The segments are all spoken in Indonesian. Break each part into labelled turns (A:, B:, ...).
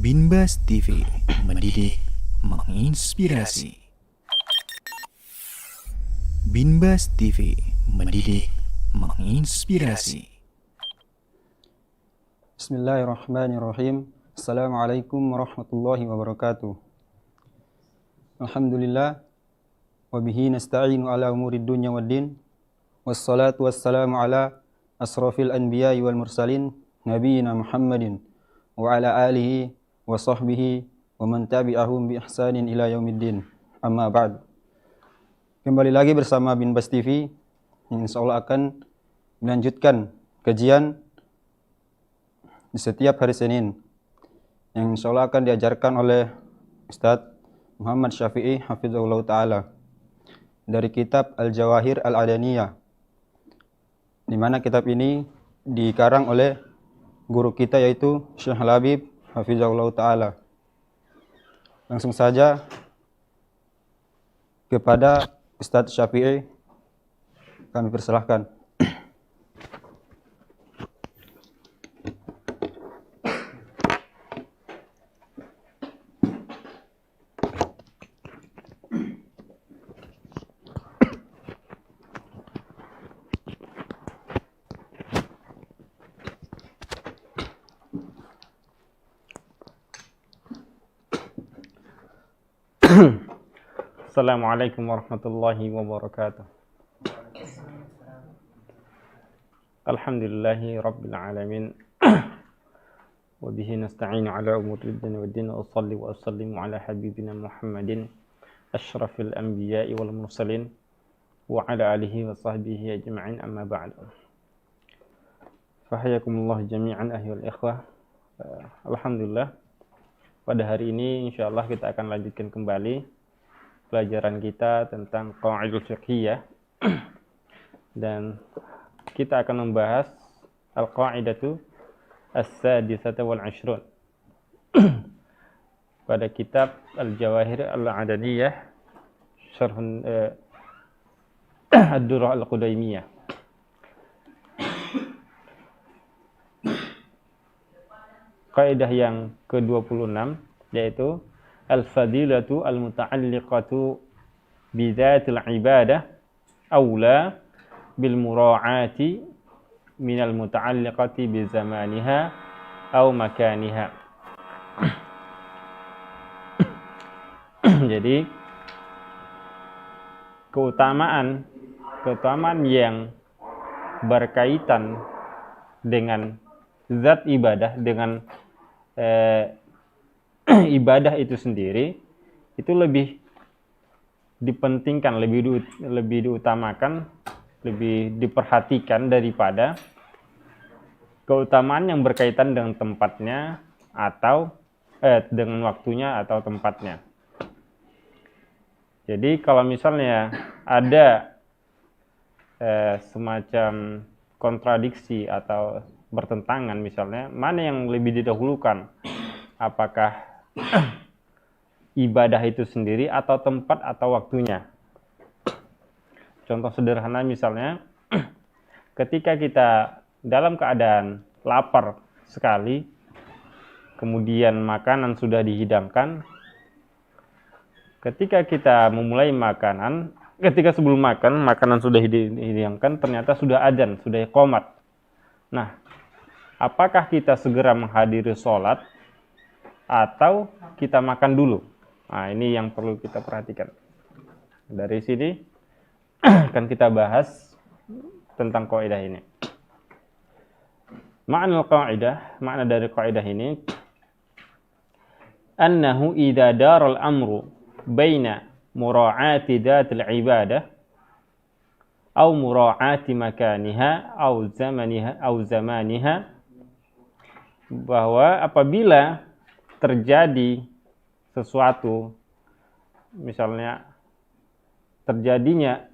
A: Binbas TV, mendidik, menginspirasi. Binbas TV, mendidik, menginspirasi.
B: Bismillahirrahmanirrahim. Assalamualaikum warahmatullahi wabarakatuh. Alhamdulillah, wabihi nasta'inu ala umurid dunya waddin. Wassalatu wassalamu ala asrafil anbiya'i wal mursalin, nabiyina Muhammadin wa ala alihi wa sahbihi wa man tabi'ahum bi ihsanin ila yaumiddin. Amma ba'd. Kembali lagi bersama Binbas TV yang insyaallah akan melanjutkan kajian di setiap hari Senin yang insyaallah akan diajarkan oleh Ustadz Muhammad Syafi'i hafizahullah ta'ala dari kitab Al-Jawahir Al-Adaniyah, di mana kitab ini dikarang oleh guru kita yaitu Syekh Labib hafizahullah ta'ala. Langsung saja kepada Ustadz Syafi'i kami persilahkan.
C: Assalamualaikum warahmatullahi wabarakatuh. Alhamdulillahi rabbil alamin. Wa bihi nasta'inu ala umuri dunya waddin. Wa usalli wa usallimu ala habibina Muhammadin asyrafil anbiya'i wal mursalin wa ala alihi wa sahbihi ajma'in, amma ba'd. Fahayakumullah jami'an ayyuhal ikhwah. Alhamdulillah, pada hari ini insyaallah kita akan lanjutkan kembali pelajaran kita tentang qawaidul fiqhiyah dan kita akan membahas al-qaidatu as-sadisata wal 'ashrun pada kitab Al-Jawahir Al-Adaniyah syarh ad-Durrah Al-Qudaymiyah. Kaidah yang ke-26 yaitu al-fadilatu al-muta'alliqatu bidzatil ibadah aula bil mura'ati minal muta'alliqati bi zamaniha aw makaniha. Jadi keutamaan yang berkaitan dengan zat ibadah, dengan ibadah itu sendiri itu lebih dipentingkan, lebih diutamakan, lebih diperhatikan daripada keutamaan yang berkaitan dengan tempatnya atau dengan waktunya atau tempatnya. Jadi kalau misalnya ada semacam kontradiksi atau bertentangan, misalnya mana yang lebih didahulukan, apakah ibadah itu sendiri atau tempat atau waktunya. Contoh sederhana misalnya ketika kita dalam keadaan lapar sekali, kemudian makanan sudah dihidangkan, ketika kita memulai makanan, ketika sebelum makan, makanan sudah dihidangkan, ternyata sudah adzan, sudah iqamat. Nah, apakah kita segera menghadiri sholat atau kita makan dulu? Nah, ini yang perlu kita perhatikan. Dari sini akan kita bahas tentang kaidah ini. Makna dari kaidah ini, annahu idza daral amru baina mura'ati dhatil ibadah aw mura'ati makaniha aw zamaniha, bahwa apabila terjadi sesuatu, misalnya terjadinya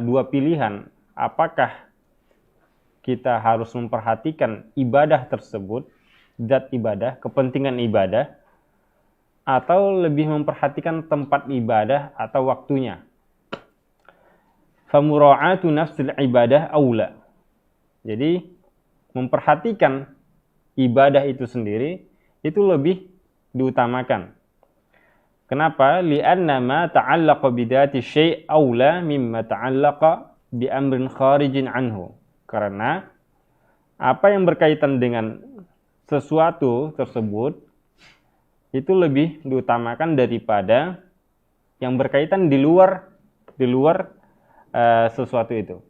C: dua pilihan, apakah kita harus memperhatikan ibadah tersebut, zat ibadah, kepentingan ibadah, atau lebih memperhatikan tempat ibadah atau waktunya. Famura'atu nafsil ibadah aula. Jadi memperhatikan ibadah itu sendiri itu lebih diutamakan. Kenapa? Li'anna ma ta'allaqa bidati syai' aula mimma ta'allaqa bi amrin kharijin anhu. Karena apa yang berkaitan dengan sesuatu tersebut itu lebih diutamakan daripada yang berkaitan di luar sesuatu itu.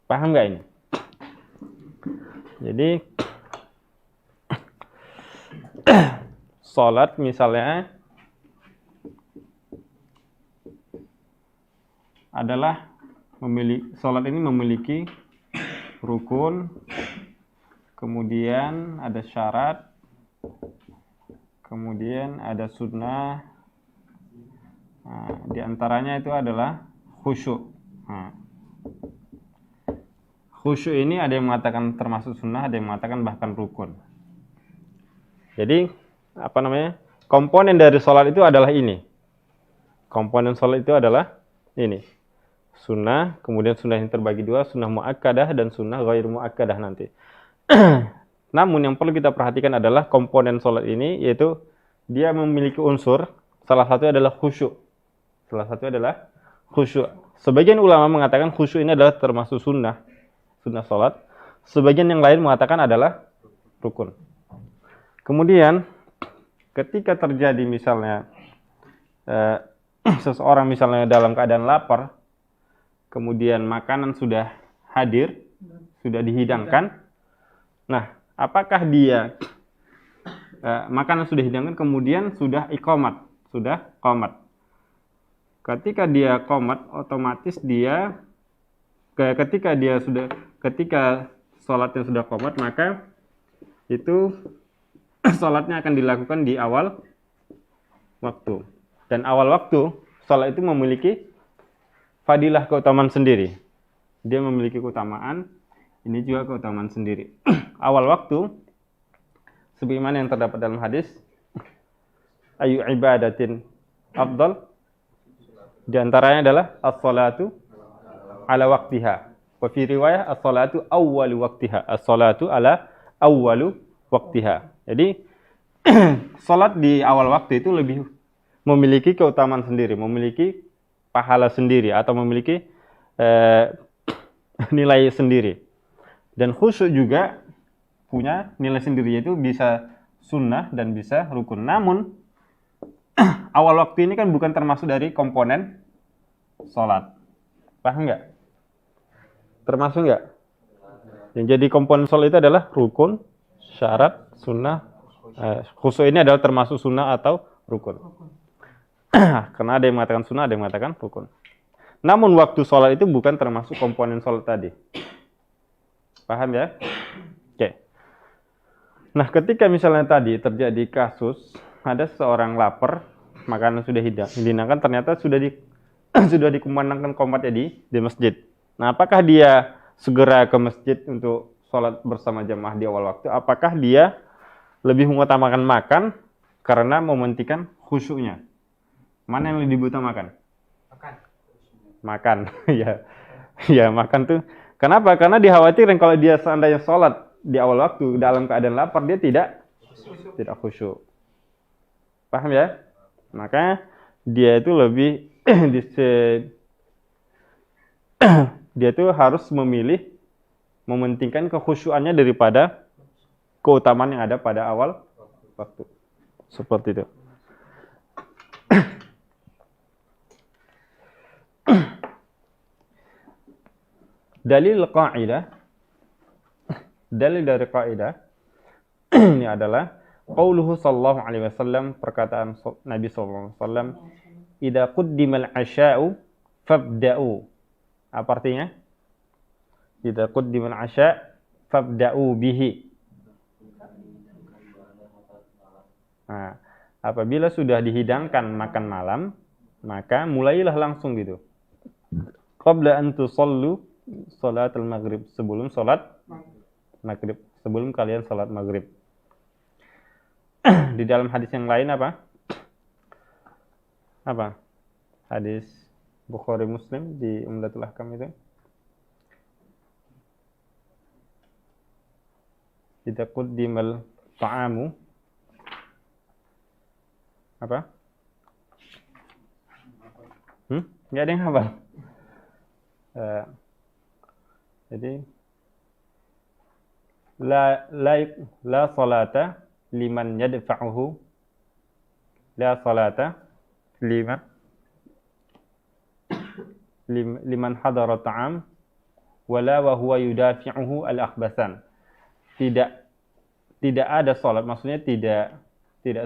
C: Paham nggak ini? Jadi sholat misalnya adalah sholat ini memiliki rukun, kemudian ada syarat, kemudian ada sunnah. Nah, di antaranya itu adalah khusyuk. Nah, khusyuk ini ada yang mengatakan termasuk sunnah, ada yang mengatakan bahkan rukun. Jadi komponen dari sholat itu adalah ini. Komponen sholat itu adalah ini. Sunnah, kemudian sunnah yang terbagi dua, sunnah muakkadah dan sunnah ghair muakkadah nanti. Namun yang perlu kita perhatikan adalah komponen sholat ini, yaitu dia memiliki unsur, salah satu adalah khusyuk. Sebagian ulama mengatakan khusyuk ini adalah termasuk sunnah sholat. Sebagian yang lain mengatakan adalah rukun. Kemudian ketika terjadi misalnya seseorang misalnya dalam keadaan lapar, kemudian makanan sudah hadir, sudah dihidangkan. Nah, apakah dia makanan sudah dihidangkan kemudian sudah qomat. Ketika dia qomat, otomatis dia ketika sholatnya sudah qomat, maka itu sholatnya akan dilakukan di awal waktu. Dan awal waktu sholat itu memiliki fadilah, keutamaan sendiri. Dia memiliki keutamaan, ini juga keutamaan sendiri. Awal waktu sebagaimana yang terdapat dalam hadis, ayu ibadatin afdal, di antaranya adalah as-salatu ala waqtiha. Wa fi riwayah as-salatu awwalu waqtiha. As-salatu ala awwalu waqtiha. Jadi salat di awal waktu itu lebih memiliki keutamaan sendiri, memiliki pahala sendiri atau memiliki nilai sendiri. Dan khusyuk juga punya nilai sendiri, yaitu bisa sunnah dan bisa rukun. Namun awal waktu ini kan bukan termasuk dari komponen sholat. Paham nggak? Termasuk nggak? Yang jadi komponen sholat itu adalah rukun, syarat, sunnah. Khusyuk ini adalah termasuk sunnah atau rukun. Karena ada yang mengatakan sunnah, ada yang mengatakan rukun. Namun waktu sholat itu bukan termasuk komponen sholat tadi. Paham ya? Oke. Nah, ketika misalnya tadi terjadi kasus, ada seorang lapar, makanan sudah dihidangkan, ternyata sudah dikumandangkan qomatnya di masjid. Nah, apakah dia segera ke masjid untuk sholat bersama jamaah di awal waktu? Apakah dia lebih mengutamakan makan karena mementingkan khusyuknya? Mana yang lebih diutamakan? Makan. Ya, makan tuh. Kenapa? Karena dikhawatirkan kalau dia seandainya sholat di awal waktu dalam keadaan lapar, dia tidak khusyuk. Paham ya? Maka dia itu lebih dia itu harus mementingkan kekhusyuannya daripada keutamaan yang ada pada awal waktu. Seperti itu. Dalil dari kaidah ini adalah qauluhu sallallahu alaihi wasallam, perkataan Nabi sallallahu alaihi wasallam, idza quddimal asya'u fabda'u. Apa artinya? Idza quddimal asya' fabda'u bihi. Nah, apabila sudah dihidangkan makan malam, maka mulailah langsung gitu. Qabla an tusallu salatul maghrib, sebelum salat maghrib, sebelum kalian salat maghrib. Di dalam hadis yang lain apa? Hadis Bukhari Muslim di Umdatul Ahkam itu. Idza quddimal ta'amu apa? Nggak ada yang hafal. Jadi la salata liman yadfa'uhu, la salata liman hadara ta'am wala wa huwa yudafi'uhu al-akhbasan. Tidak ada salat, maksudnya tidak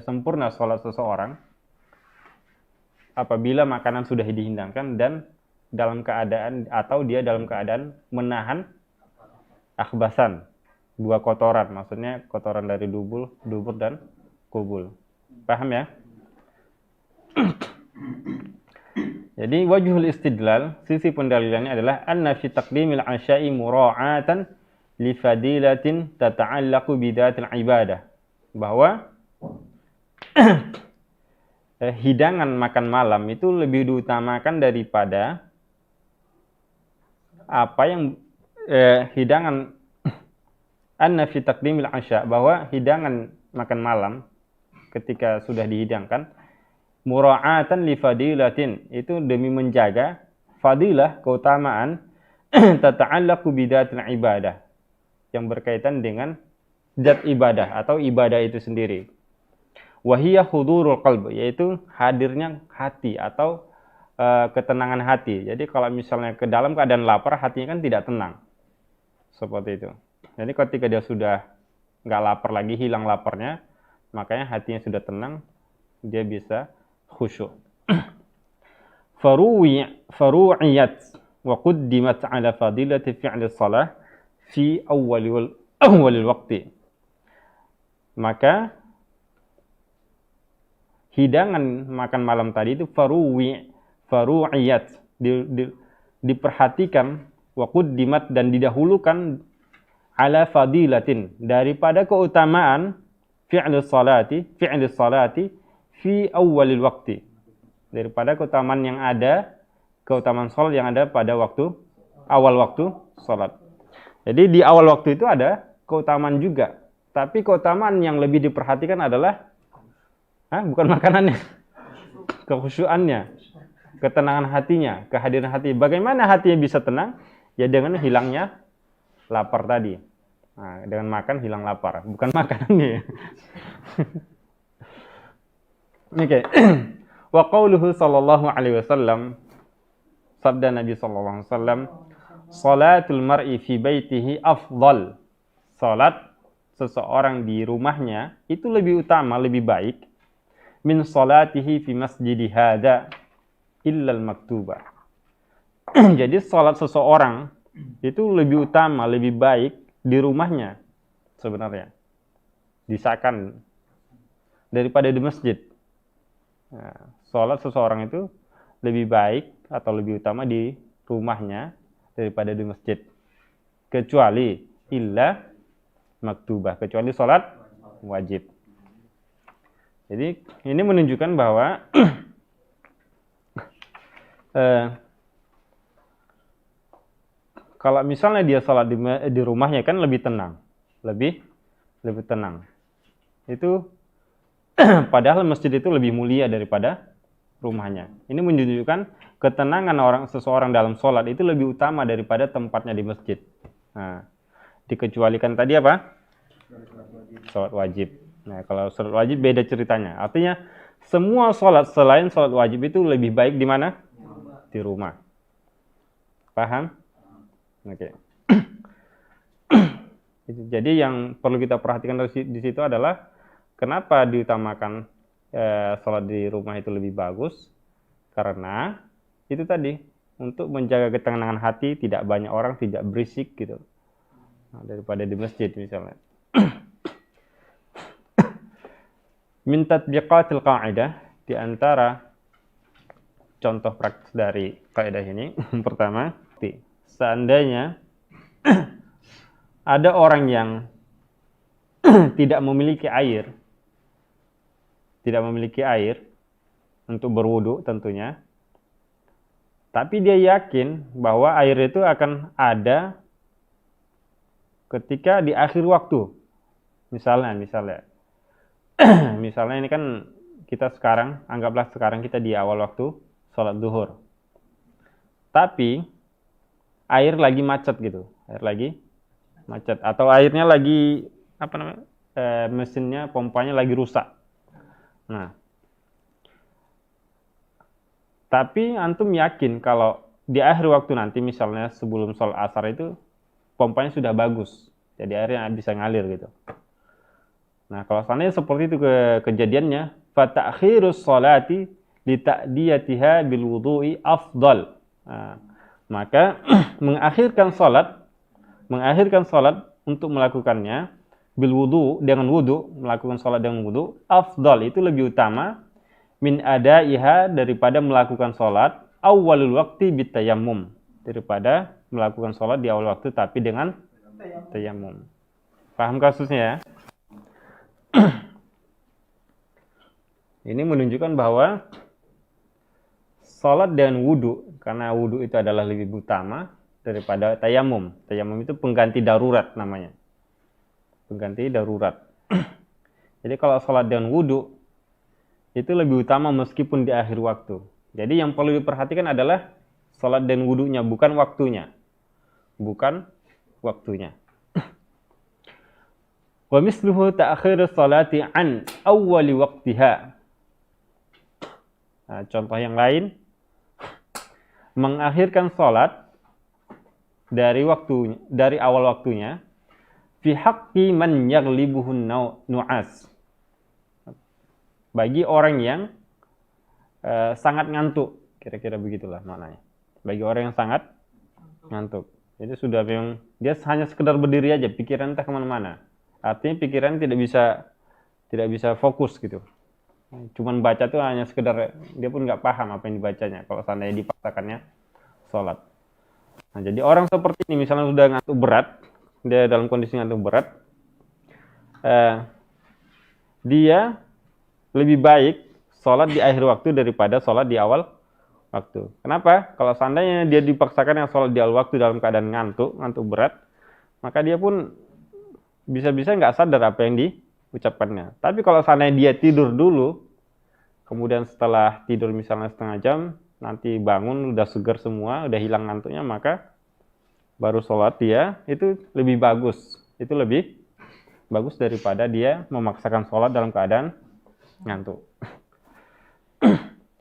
C: sempurna salat seseorang apabila makanan sudah dihidangkan dan dalam keadaan atau dia dalam keadaan menahan akhbasan, dua kotoran, maksudnya kotoran dari dubur dan kubul. Paham ya? Jadi wajhul istidlal, sisi pendalilannya adalah anna fi taqdimil asya'i mura'atan li fadilatin tata'allaqu bidatil ibadah. Bahwa hidangan makan malam itu lebih diutamakan daripada apa yang hidangan anna fi taqdimil asya, bahwa hidangan makan malam ketika sudah dihidangkan mura'atan li fadilatin, itu demi menjaga fadilah, keutamaan tata'allaqu bidatil ibadah, yang berkaitan dengan zat ibadah atau ibadah itu sendiri. Wahiyah hudurul qalb, yaitu hadirnya hati atau ketenangan hati. Jadi kalau misalnya ke dalam keadaan lapar, hatinya kan tidak tenang. Seperti itu. Jadi ketika dia sudah nggak lapar lagi, hilang laparnya, makanya hatinya sudah tenang, dia bisa khusyuk. Faru'iyat wa quddimat ala fadilati fi'li shalah fi awwalil waqti. Maka hidangan makan malam tadi itu faru'iyat, diperhatikan, wa quddimat, dan didahulukan ala fadilatin, daripada keutamaan fi'li salati fi awwalil waqti, daripada keutamaan yang ada, keutamaan salat yang ada pada waktu awal waktu salat. Jadi di awal waktu itu ada keutamaan juga, tapi keutamaan yang lebih diperhatikan adalah bukan makanannya, kekhusyuannya, ketenangan hatinya, kehadiran hati. Bagaimana hatinya bisa tenang? Ya dengan hilangnya lapar tadi. Nah, dengan makan hilang lapar, bukan makanannya. Oke. Wa qauluhu sallallahu alaihi wasallam, sabda Nabi sallallahu alaihi wasallam, salatul mar'i fi baitihi afdal. Salat seseorang di rumahnya itu lebih utama, lebih baik min salatihi fi masjidi hada illa al-maktubah. Jadi salat seseorang itu lebih utama, lebih baik di rumahnya sebenarnya, disahkan, daripada di masjid. Nah, sholat seseorang itu lebih baik atau lebih utama di rumahnya daripada di masjid, kecuali illa maktubah, kecuali sholat wajib. Jadi ini menunjukkan bahwa kalau misalnya dia sholat di rumahnya kan lebih tenang, lebih tenang. Itu padahal masjid itu lebih mulia daripada rumahnya. Ini menunjukkan ketenangan seseorang dalam sholat itu lebih utama daripada tempatnya di masjid. Nah, dikecualikan tadi apa? Sholat wajib. Nah, kalau sholat wajib beda ceritanya. Artinya semua sholat selain sholat wajib itu lebih baik di mana? Di rumah. Paham? Oke. Jadi yang perlu kita perhatikan di situ adalah kenapa diutamakan sholat di rumah itu lebih bagus? Karena itu tadi, untuk menjaga ketenangan hati, tidak banyak orang, tidak berisik gitu. Nah, daripada di masjid misalnya. Min tatbiqatil qa'idah, di antara contoh praktis dari kaidah ini, pertama, seandainya ada orang yang tidak memiliki air untuk berwudu tentunya, tapi dia yakin bahwa air itu akan ada ketika di akhir waktu. misalnya misalnya ini kan kita sekarang, anggaplah sekarang kita di awal waktu sholat duhur, tapi air lagi macet gitu, atau airnya lagi mesinnya, pompanya lagi rusak. Nah, tapi antum yakin kalau di akhir waktu nanti, misalnya sebelum sholat asar itu, pompanya sudah bagus, jadi airnya bisa ngalir gitu. Nah, kalau seandainya seperti itu kejadiannya, fata'khirus sholati li ta'diyatiha bil wudu'i afdal. Nah, maka mengakhirkan sholat untuk melakukannya bil wudu, dengan wudu, melakukan sholat dengan wudu, afdal, itu lebih utama min adaiha, daripada melakukan sholat awalul waqti bitayammum, daripada melakukan sholat di awal waktu tapi dengan tayammum. Paham kasusnya ya? Ini menunjukkan bahwa sholat dengan wudu, karena wudu itu adalah lebih utama daripada tayammum. Tayammum itu pengganti darurat namanya, pengganti darurat. Jadi kalau sholat dengan wudu itu lebih utama meskipun di akhir waktu. Jadi yang perlu diperhatikan adalah sholat dan wudunya, bukan waktunya. Wa misluhu ta'khir sholati an awwali waqtiha. Nah, contoh yang lain, mengakhirkan sholat dari awal waktunya fi haqqi man yaghlibuhun nu'as, bagi orang yang sangat ngantuk, kira-kira begitulah maknanya. Bagi orang yang sangat ngantuk, jadi sudah memang dia hanya sekedar berdiri aja, pikiran entah kemana-mana. Artinya pikiran tidak bisa fokus gitu. Cuman baca tuh hanya sekedar, dia pun nggak paham apa yang dibacanya kalau seandainya dipaksakannya sholat. Nah, jadi orang seperti ini misalnya sudah ngantuk berat, dia dalam kondisi ngantuk berat, dia lebih baik sholat di akhir waktu daripada sholat di awal waktu. Kenapa? Kalau seandainya dia dipaksakan yang sholat di awal waktu dalam keadaan ngantuk berat, maka dia pun bisa-bisa nggak sadar apa yang diucapkannya. Tapi kalau seandainya dia tidur dulu, kemudian setelah tidur misalnya setengah jam, nanti bangun udah segar semua, udah hilang ngantuknya, maka baru sholat, dia itu lebih bagus. Itu lebih bagus daripada dia memaksakan sholat dalam keadaan ngantuk.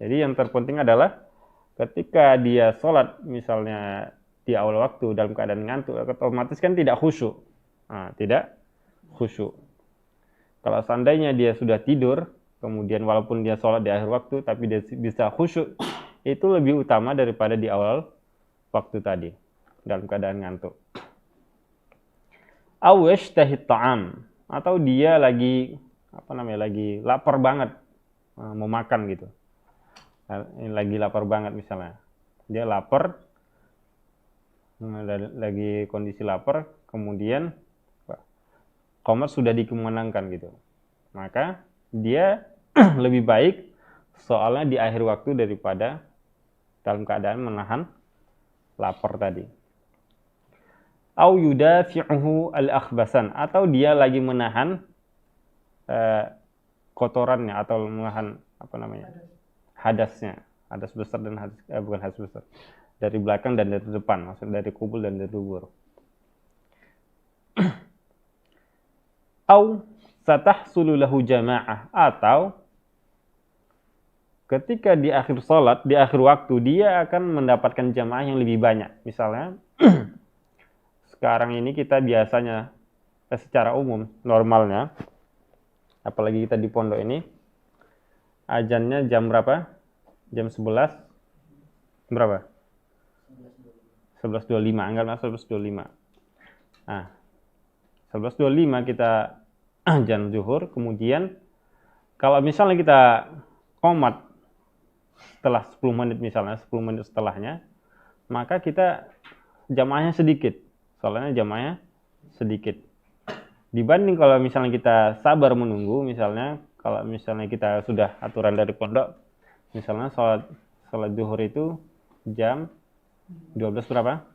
C: Jadi yang terpenting adalah ketika dia sholat misalnya di awal waktu dalam keadaan ngantuk, otomatis kan tidak khusyuk. Nah, tidak khusyuk. Kalau seandainya dia sudah tidur, kemudian walaupun dia sholat di akhir waktu, tapi dia bisa khusyuk, itu lebih utama daripada di awal waktu tadi dalam keadaan ngantuk. Awish tahit ta'am, atau dia lagi lapar banget, mau makan gitu. Lagi lapar banget misalnya. Dia lapar, lagi kondisi lapar, kemudian qomat sudah dikemandangkan gitu. Maka dia lebih baik soalnya di akhir waktu daripada dalam keadaan menahan lapar tadi. Au yudafi'uhu al-akhbasan, atau dia lagi menahan kotorannya, atau menahan hadasnya, hadas besar dan bukan hadas besar, dari belakang dan dari depan, maksudnya dari kubul dan dari dubur. Au satahsulu lahu jamaah, atau ketika di akhir salat, di akhir waktu, dia akan mendapatkan jamaah yang lebih banyak. Misalnya sekarang ini kita biasanya secara umum normalnya, apalagi kita di pondok ini, azannya jam berapa? Jam 11 berapa? 11.25, anggaplah 11.25. Nah, 11.25 kita azan zuhur, kemudian kalau misalnya kita qomat setelah 10 menit misalnya, 10 menit setelahnya, maka kita jamaahnya sedikit. Soalnya jamaahnya sedikit. Dibanding kalau misalnya kita sabar menunggu, misalnya kalau misalnya kita sudah aturan dari pondok, misalnya sholat zuhur itu jam 12 berapa?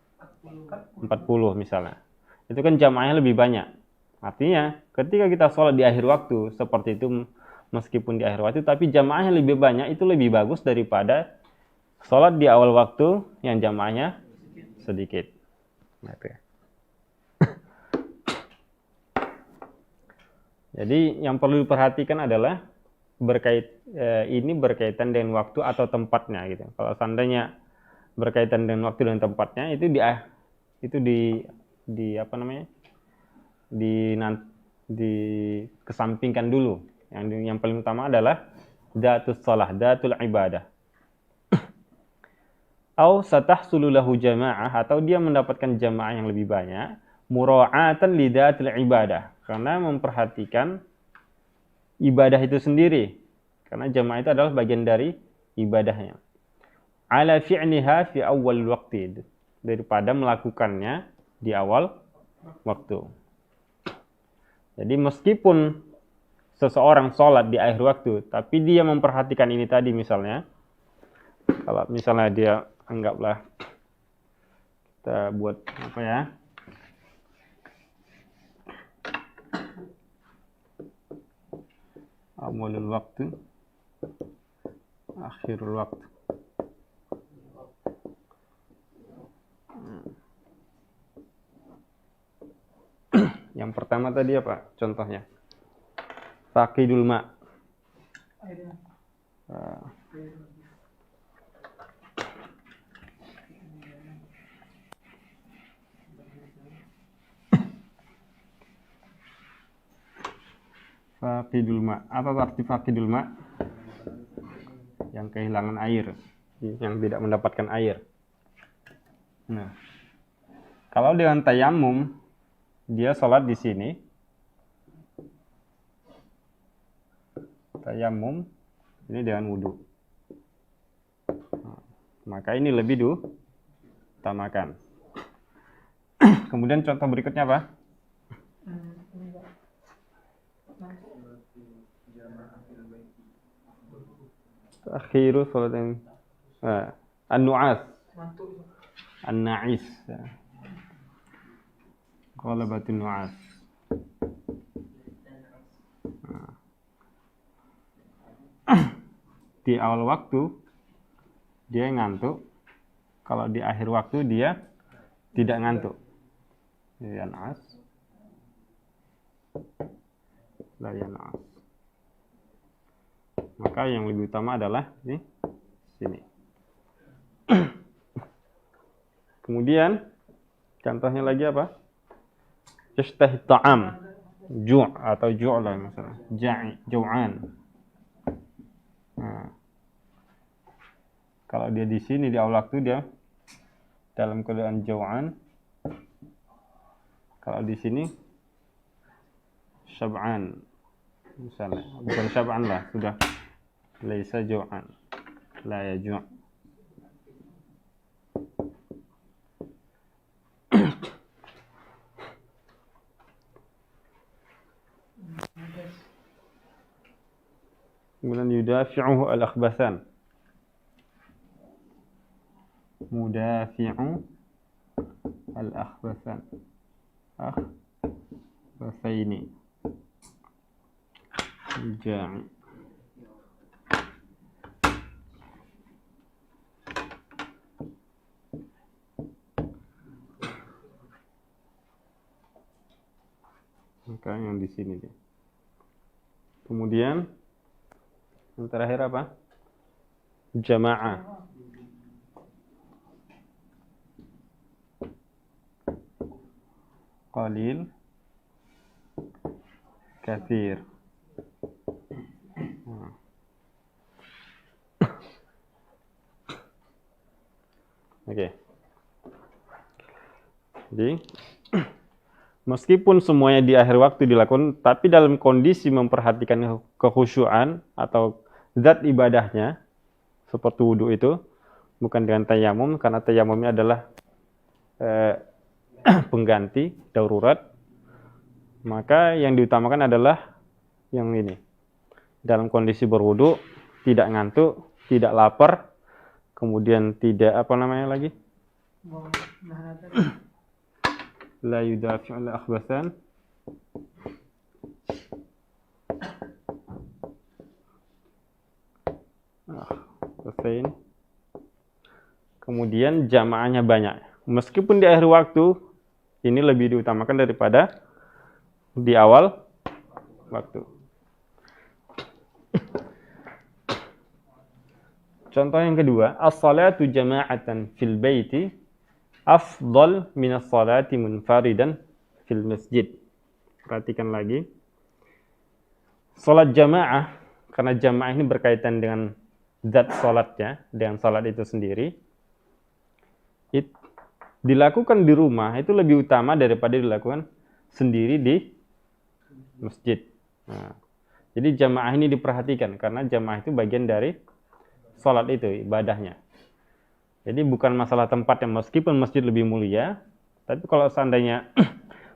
C: 40 misalnya. Itu kan jamaahnya lebih banyak. Artinya, ketika kita sholat di akhir waktu, seperti itu meskipun di akhir waktu, tapi jamaahnya lebih banyak, itu lebih bagus daripada sholat di awal waktu yang jamaahnya sedikit. Jadi, yang perlu diperhatikan adalah ini berkaitan dengan waktu atau tempatnya gitu. Kalau seandainya berkaitan dengan waktu dan tempatnya, itu dikesampingkan dulu. Yang paling utama adalah datus shalah, datul ibadah. Au satahsulu lahu jamaah, atau dia mendapatkan jamaah yang lebih banyak, mura'atan li datil ibadah, karena memperhatikan ibadah itu sendiri. Karena jamaah itu adalah bagian dari ibadahnya. Ala fi'liha fi awal waqti, daripada melakukannya di awal waktu. Jadi meskipun seseorang sholat di akhir waktu, tapi dia memperhatikan ini tadi misalnya, kalau misalnya dia anggaplah kita buat apa ya? Awalul waktu, akhirul waktu. Yang pertama tadi apa contohnya? Faqidul ma'. Faqidul ma'. Apa arti faqidul ma'? Yang kehilangan air, yang tidak mendapatkan air. Nah, kalau dengan tayamum, dia sholat di sini. Tayamum ini dengan wudhu. Maka ini lebih diutamakan. Kemudian contoh berikutnya apa? Akhiru sholatin an-nu'as, an-na'is, qalabatun nu'as. Di awal waktu dia ngantuk, kalau di akhir waktu dia tidak ngantuk. Yan'as, la yan'as. Maka yang lebih utama adalah di sini. Kemudian contohnya lagi apa? Yashtahit ta'am, ju' atau ju'la misalnya, jau'an. Nah, kalau dia di sini di awal waktu dia dalam keadaan jau'an. Kalau di sini syab'an misalnya, bukan syab'an lah, sudah laisa jau'an, la yaju'. Kemudian yudafi'uhu al-akhbasan, mudafi'u al-akhbasan, akhbasaini, ja'i. Maka yang di sini dia. Kemudian yang terakhir apa? Jamaah. Qalil, katsir. Oke. Jadi meskipun semuanya di akhir waktu dilakukan, tapi dalam kondisi memperhatikan kekhusyuan atau zat ibadahnya, seperti wudhu itu, bukan dengan tayamum, karena tayamumnya adalah pengganti darurat, maka yang diutamakan adalah yang ini. Dalam kondisi berwudhu, tidak ngantuk, tidak lapar, kemudian tidak apa namanya lagi? La yudafi'ul akhbasan, rakaatain. Kemudian jamaahnya banyak. Meskipun di akhir waktu ini lebih diutamakan daripada di awal waktu. Contoh yang kedua, as-salatu jama'atan fil baiti afdal min as-salati munfaridan fil masjid. Perhatikan lagi. Salat jamaah, karena jamaah ini berkaitan dengan zat salatnya, dengan salat itu sendiri. Dilakukan di rumah itu lebih utama daripada dilakukan sendiri di masjid. Nah, jadi jamaah ini diperhatikan karena jamaah itu bagian dari salat itu, ibadahnya. Jadi bukan masalah tempatnya, meskipun masjid lebih mulia, tapi kalau seandainya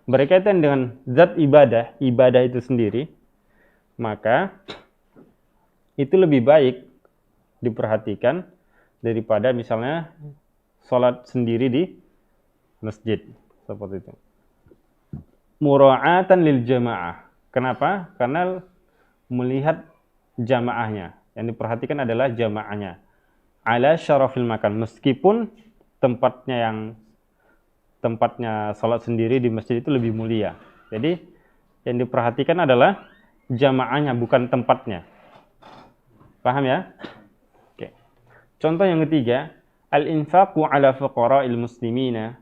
C: berkaitan dengan zat ibadah itu sendiri, maka itu lebih baik diperhatikan daripada misalnya salat sendiri di masjid, seperti itu. Mura'atan lil jamaah. Kenapa? Karena melihat jamaahnya. Yang diperhatikan adalah jamaahnya. Ala syarafil makan. Meskipun tempatnya salat sendiri di masjid itu lebih mulia. Jadi yang diperhatikan adalah jamaahnya, bukan tempatnya. Paham ya? Oke. Contoh yang ketiga, al-infaqu ala fuqara'il muslimina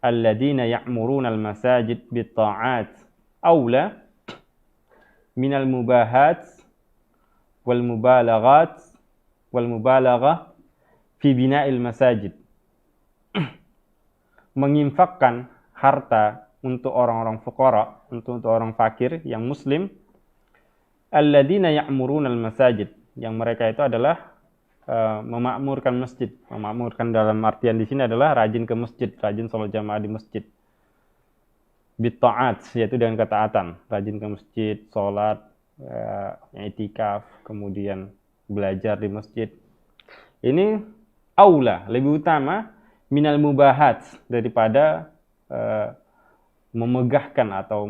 C: alladhina ya'muruna al-masajid bit-ta'at aula minal mubahat wal mubalaghat wal mubalaghah fi bina'il masajid. Menginfakkan harta untuk orang-orang fuqara, untuk orang fakir yang muslim, alladzina ya'muruna al-masajid, yang mereka itu adalah memakmurkan masjid. Memakmurkan dalam artian di sini adalah rajin ke masjid, rajin sholat jamaah di masjid. Bitta'at, yaitu dengan ketaatan, rajin ke masjid, sholat, i'tikaf, kemudian belajar di masjid. Ini aula, lebih utama minal mubahat, daripada memegahkan atau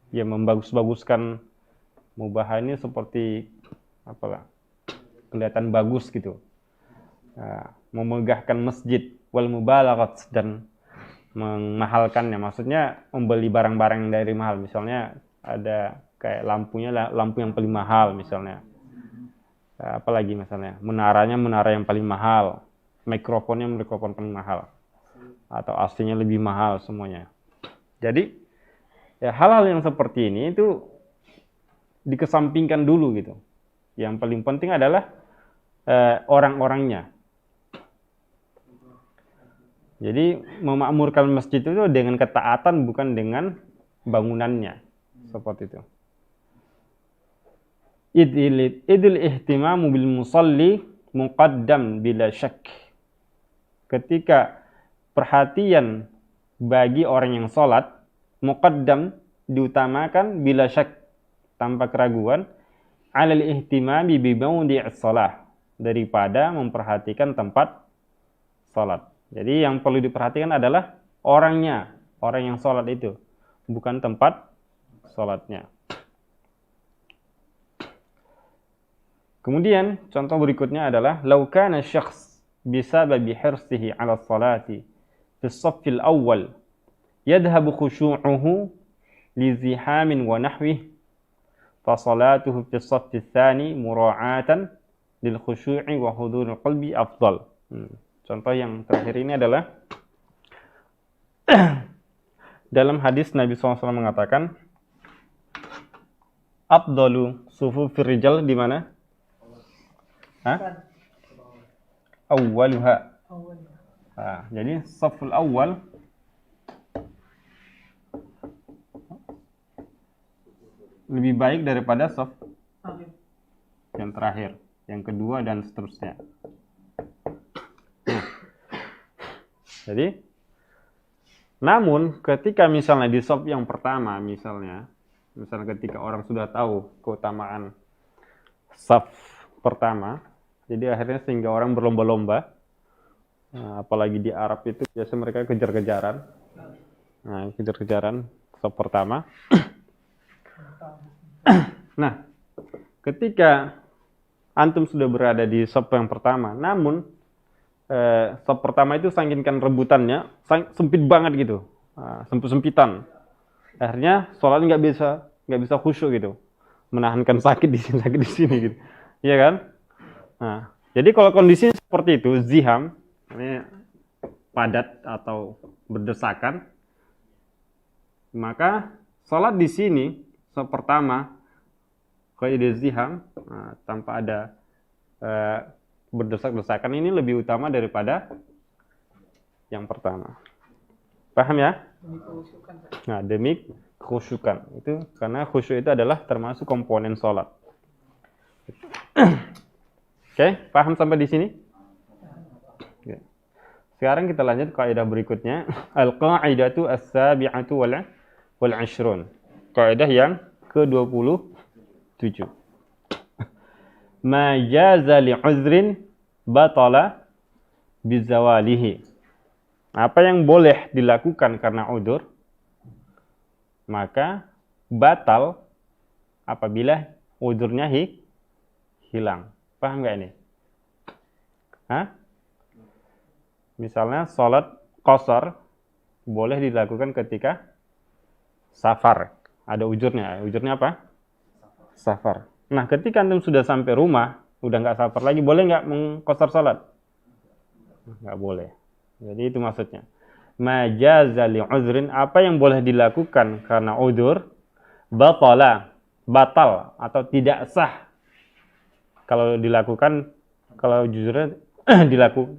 C: membagus-baguskan. Mubah ini seperti kelihatan bagus gitu. Memegahkan masjid, wal mubalaghat, dan memahalkannya. Maksudnya membeli barang-barang dari mahal. Misalnya ada kayak lampunya, lampu yang paling mahal misalnya. Apalagi misalnya menara yang paling mahal, mikrofon paling mahal, atau AC-nya lebih mahal semuanya. Jadi ya hal-hal yang seperti ini itu dikesampingkan dulu gitu. Yang paling penting adalah orang-orangnya. Jadi memakmurkan masjid itu dengan ketaatan, bukan dengan bangunannya. Seperti itu. Idil ihtimamu bil musalli muqaddam bila syak. Ketika perhatian bagi orang yang sholat, muqaddam diutamakan bila syak, tanpa keraguan, alal ihtimami bi mawdi'is shalah, daripada memperhatikan tempat sholat. Jadi yang perlu diperhatikan adalah orangnya, orang yang sholat itu, bukan tempat sholatnya. Kemudian contoh berikutnya adalah law kana syakhs bisababi hirsihi 'ala sholati fi as-saffil awwal yadhhabu khushu'uhu li zihamin wa nahwihi fa salatuhu fi as-saffil tsani mura'atan lil khushu'i wa huduril qalbi afdal. Contoh yang terakhir ini adalah dalam hadis Nabi SAW mengatakan afdalu sufufir rijal di mana? Awwaluha. Jadi saful awal lebih baik daripada saf yang terakhir, yang kedua, dan seterusnya. Jadi, namun ketika misalnya di saf yang pertama, misalnya ketika orang sudah tahu keutamaan saf pertama, jadi akhirnya sehingga orang berlomba-lomba, apalagi di Arab itu biasa mereka kejar-kejaran. Nah, kejar-kejaran saf pertama. Nah, ketika antum sudah berada di saf yang pertama, namun saf pertama itu saking rebutannya sempit banget gitu, sempit-sempitan. Akhirnya sholat nggak bisa khusyuk gitu, menahankan sakit di sini gitu, iya kan? Nah, jadi kalau kondisi seperti itu, ziham, ini padat atau berdesakan, maka sholat di sini pertama kaidah ziham, tanpa ada berdesak-desakan ini lebih utama daripada yang pertama. Paham ya? Nah, demi khusyukan itu, karena khusyuk itu adalah termasuk komponen sholat. Oke, paham sampai di sini? Sekarang kita lanjut kaidah berikutnya, al-qa'idatu as-sabi'atu wal 'ashrun. Kaidah yang ke-27. Ma jaza li'uzrin batala bizawalihi. Apa yang boleh dilakukan karena udzur, maka batal apabila udzurnya hilang. Paham nggak ini? Hah? Misalnya sholat qashar boleh dilakukan ketika safar. Ada ujurnya. Ujurnya apa? Safar. Nah, ketika antum sudah sampai rumah, udah nggak safar lagi, boleh nggak mengqashar sholat? Nggak boleh. Jadi itu maksudnya. Majaza li'udhrin, apa yang boleh dilakukan karena udzur, batal atau tidak sah kalau dilakukan, kalau jujurnya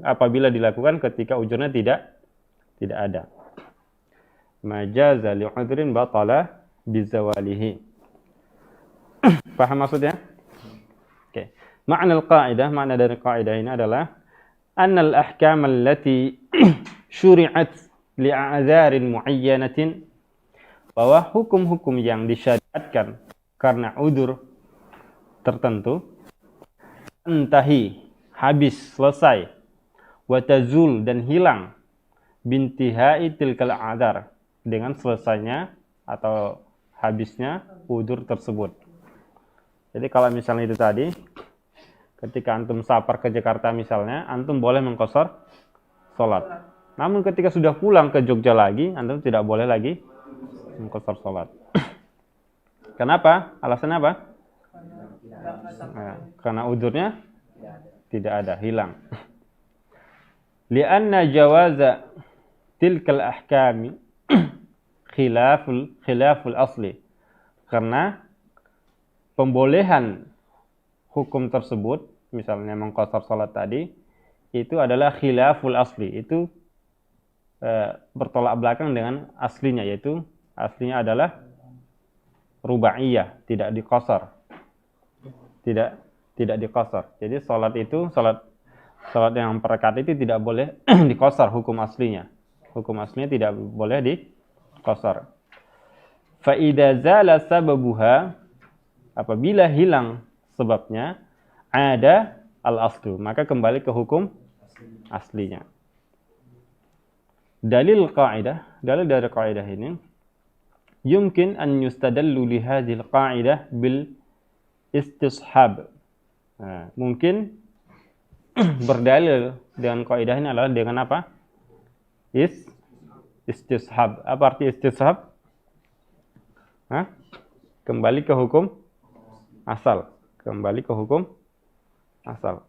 C: apabila dilakukan ketika ujurnya tidak ada. Majaza li'udhrin batala bizawalihi. Paham maksudnya? Oke. Makna dari kaidah ini adalah annal ahkam allati syuri'at li'a'dharin muayyanatin, bahwa hukum-hukum yang disyariatkan karena udzur tertentu, entahi, habis, selesai, wa tazul, dan hilang, bintihai tilkal a'dzar, dengan selesainya atau habisnya udzur tersebut. Jadi kalau misalnya itu tadi, ketika antum safar ke Jakarta misalnya, antum boleh mengqashar sholat. Namun ketika sudah pulang ke Jogja lagi, antum tidak boleh lagi mengqashar sholat. Kenapa? Alasannya apa? Nah, karena udzurnya tidak ada, hilang. Lianna jawaza tilkal ahkami khilaful asli. Karena pembolehan hukum tersebut, misalnya mengqashar salat tadi, itu adalah khilaful asli. Itu bertolak belakang dengan aslinya, yaitu aslinya adalah rubaiyah, tidak diqashar. Tidak diqashar. Jadi salat salat yang perekat itu tidak boleh diqashar hukum aslinya. Hukum aslinya tidak boleh diqashar. Fa idza zala sababuha, apabila hilang sebabnya, ada al-aslu, maka kembali ke hukum aslinya. Dalil dari kaidah ini, yumkin an yustadallu li hadhihi al-qaidah bil istishab. Nah, mungkin berdalil dengan kaidah ini adalah dengan apa? Istishab. Apa arti istishab? Kembali ke hukum asal. Kembali ke hukum asal.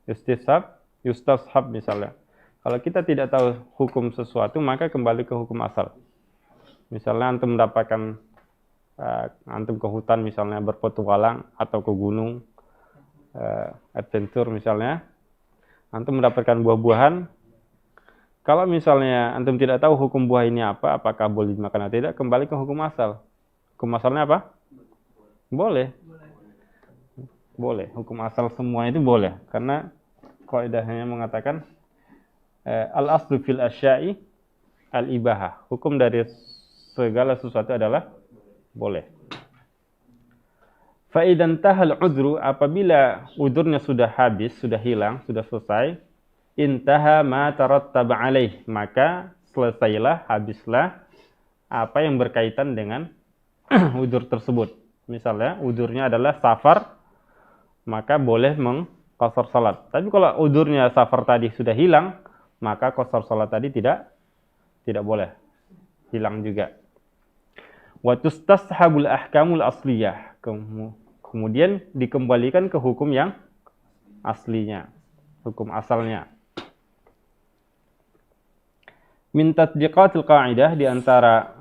C: Yustashab misalnya. Kalau kita tidak tahu hukum sesuatu, maka kembali ke hukum asal. Misalnya antum mendapatkan, antum ke hutan misalnya berpetualang, atau ke gunung, adventure misalnya, antum mendapatkan buah-buahan. Kalau misalnya antum tidak tahu hukum buah ini apa, apakah boleh dimakan atau tidak, kembali ke hukum asal. Hukum asalnya apa? Boleh. Boleh. Hukum asal semua itu boleh. Karena kaidahnya mengatakan al-aslu fil asya'i al-ibahah. Hukum dari segala sesuatu adalah boleh. Fa idzan tahal udhru, apabila udhurnya sudah habis, sudah hilang, sudah selesai, intaha ma tarattaba alaih, maka selesailah, habislah apa yang berkaitan dengan udhur tersebut. Misalnya udhurnya adalah safar, maka boleh mengqasar salat. Tapi kalau udurnya safar tadi sudah hilang, maka qasar salat tadi tidak boleh. Hilang juga. Wa tustashabul ahkamul asliyah. Kemudian dikembalikan ke hukum yang aslinya, hukum asalnya. Min tatbiqatil qa'idah, di antara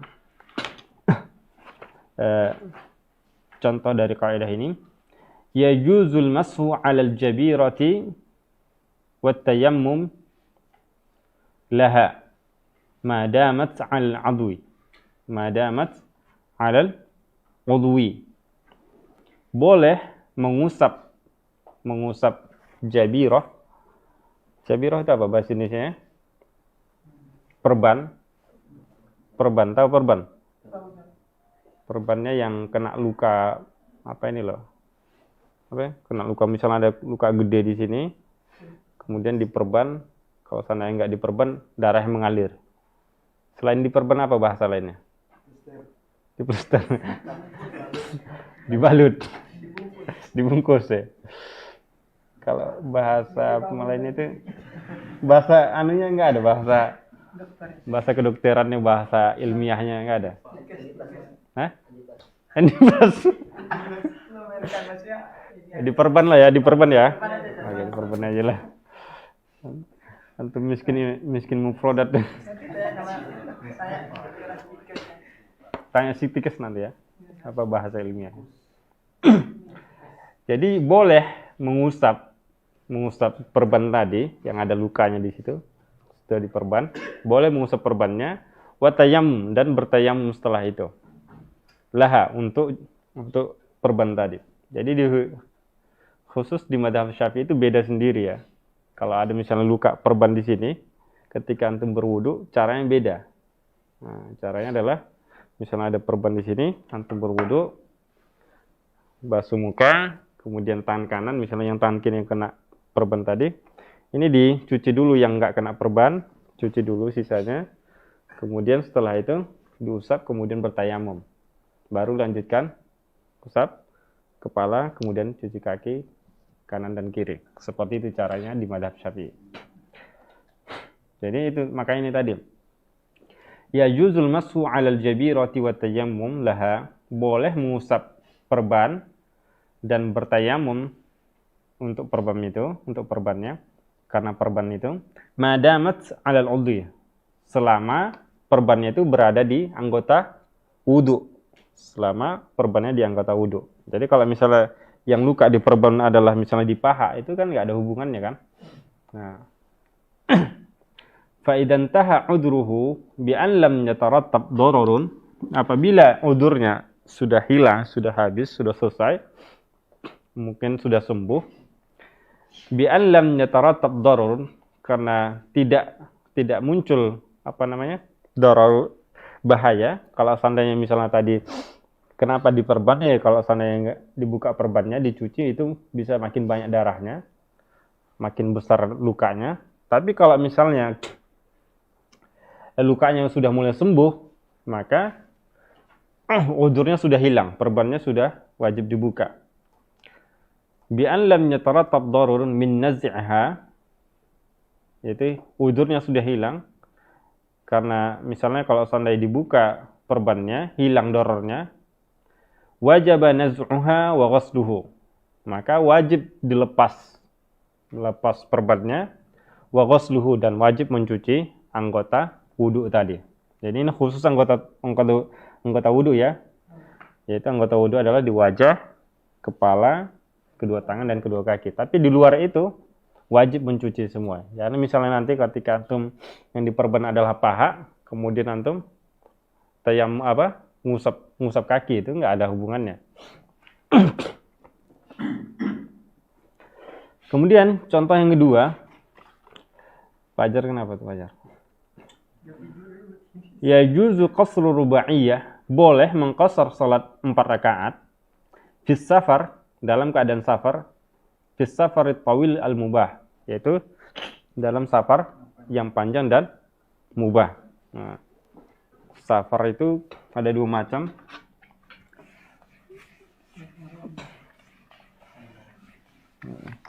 C: contoh dari kaidah ini, yajuzul mashu 'alal jabirati wat tayammum laha ma damat 'alal 'adwi, ma damat 'alal 'udwi. Boleh mengusap jabirah. Jabirah itu apa bahasa Indonesia? Perban, tahu perban? Perbannya yang kena luka apa ini loh? Apa ya? Kena luka, misalnya ada luka gede di sini, kemudian diperban. Kalau sana nggak diperban, darah mengalir. Selain diperban, apa bahasa lainnya? Diplester. Dibalut. Dibungkus ya. Kalau bahasa lainnya itu, bahasa anunya nggak ada, bahasa kedokterannya, bahasa ilmiahnya nggak ada. Hah? Dibas. Diperban lah ya, diperban ya. Oke, diperban aja lah. Antum miskin mufrodat. Tanya Sitikes nanti ya, apa bahasa ilmiah. Jadi boleh mengusap perban tadi yang ada lukanya di situ, sudah diperban, boleh mengusap perbannya, watayam, dan bertayam setelah itu. Laha, untuk perban tadi. Jadi khusus di mazhab Syafi'i itu beda sendiri ya. Kalau ada misalnya luka perban di sini, ketika antum berwudu, caranya beda. Nah, caranya adalah misalnya ada perban di sini, antum berwudu, basuh muka, kemudian tangan kanan, misalnya yang tangan kiri yang kena perban tadi, ini dicuci dulu yang nggak kena perban, cuci dulu sisanya, kemudian setelah itu diusap, kemudian bertayamum. Baru lanjutkan usap kepala, kemudian cuci kaki kanan dan kiri. Seperti itu caranya di mazhab Syafi'i. Jadi itu makanya ini tadi. Ya juzul mashu 'alal jabirati wa tayammum laha, boleh mengusap perban dan bertayamum untuk perban itu, untuk perbannya, karena perban itu madamat 'alal 'udhi, selama perbannya itu berada di anggota wudu. Selama perbannya di anggota wudu. Jadi kalau misalnya yang luka di perban adalah misalnya di paha, itu kan nggak ada hubungannya kan. Nah, fa idan taha udruhu bi an lam yatarattab dararun, apabila udurnya sudah hilang, sudah habis, sudah selesai, mungkin sudah sembuh, bi an lam yatarattab dararun, karena tidak muncul apa namanya? Darar, bahaya. Kalau seandainya misalnya tadi kenapa diperban ya, kalau seandainya nggak dibuka perbannya, dicuci, itu bisa makin banyak darahnya, makin besar lukanya. Tapi kalau misalnya lukanya sudah mulai sembuh, maka udurnya sudah hilang, perbannya sudah wajib dibuka. Bi an lam yatarattab darurun min naz'iha, yaitu udurnya sudah hilang karena misalnya kalau seandainya dibuka perbannya, hilang darornya, wajaba naz'uha wa ghasluhu, maka wajib dilepas perbannya, wa ghasluhu, dan wajib mencuci anggota wudu tadi. Jadi ini khusus anggota wudu ya, yaitu anggota wudu adalah di wajah, kepala, kedua tangan, dan kedua kaki. Tapi di luar itu wajib mencuci semua. Karena misalnya nanti ketika antum yang diperban adalah paha, kemudian antum ngusap kaki, itu nggak ada hubungannya. Kemudian contoh yang kedua, Fajar, kenapa tuh Fajar? Ya juzu qasru rubaiyah, boleh mengqasar salat 4 rakaat fis safar, dalam keadaan safar, fis safarit tawil al mubah, yaitu dalam safar yang panjang dan mubah. Nah, safar itu ada 2 macam.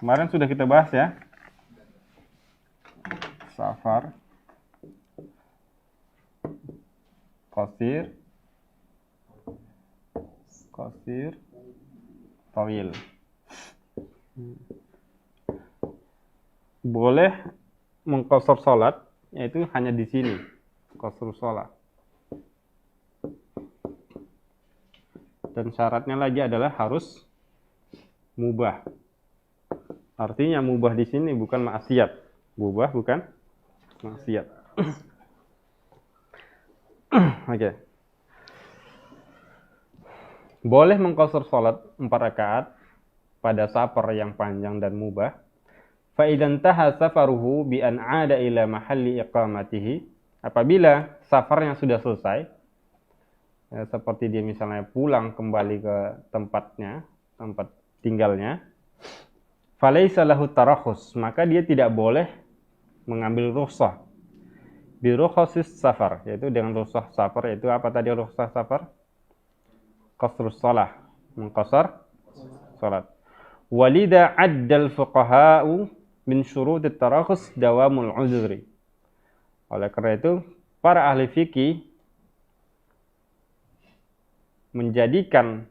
C: Kemarin sudah kita bahas ya. Safar, qasir, tawil. Boleh mengqasar salat, yaitu hanya di sini, qasar salat. Dan syaratnya lagi adalah harus mubah. Artinya mubah di sini bukan maksiat. Mubah bukan maksiat. Oke. Boleh mengqasar salat 4 rakaat pada safar yang panjang dan mubah. Fa idzan taha safaruhu bi an 'ada ila mahalli iqamatihi. Apabila safarnya sudah selesai, ya, seperti dia misalnya pulang kembali ke tempatnya, tempat tinggalnya, falaisa lahu tarakhus, maka dia tidak boleh mengambil rukhsah. Bi rukhasis safar, yaitu dengan rukhsah safar, yaitu apa tadi rukhsah safar? Qasrus shalah, mengqasar salat. Walida addal fuqaha'u min syurutit tarakhus dawamul uzri. Oleh karena itu, para ahli fikih menjadikan